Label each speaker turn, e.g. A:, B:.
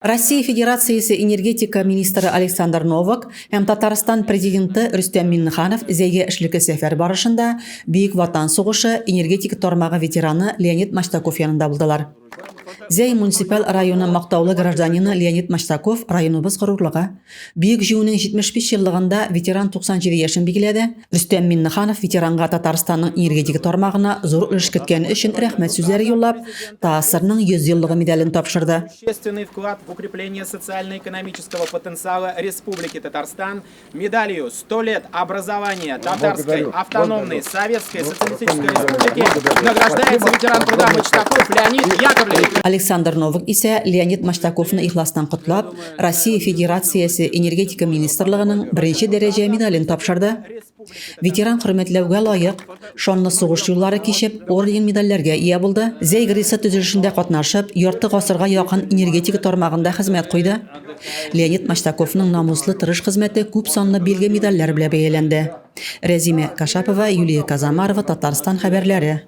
A: Россия Федерациясы энергетика министрі Александр Новак һәм Татарстан президенті Рүстәм Минниханов зәйге эшлекле сәфәр барышында Бөек Ватан сугышы энергетика тармагы ветераны Леонид Маштаков янында булдылар. Зәй муниципаль районы мактаулы гражданины Леонид Маштаков районыбыз горурлыгы. Бөек җиңүнең 75 еллыгында ветеран 97 яшен билгеләде. Рүстәм Минниханов ветеранга Татарстанның энергетика тармагына зур өлеш керткәне өчен рәхмәт сүзләре юллап, ТАССРның 100 еллыгы медален тапшырды.
B: Существенный вклад в укрепление социально-экономического потенциала Республики Татарстан медалью «100 лет образования Татарской автономной Советской Социалистической Республики» награждается ветеран труда Маштаков Леонид Яковлевич.
A: Александр Новак исә Леонид Маштаковны ихластан котлап, Россия Федерациясе энергетика министрлыгының 1-нче дәрәҗә медален тапшырды. Ветеран хөрмәтләүгә лаек, шанлы сугыш юллары кичеп, орден медальләргә ия булды. Зәйгриса төзелешендә катнашып, ярты гасырга якын энергетика тармагында хезмәт куйды. Леонид Маштаковның намуслы тырыш хезмәте күп санлы билге медальләр белән бәяләнде. Рәзимә Кашапова, Юлия Казамарова, Татарстан хәбәрләре.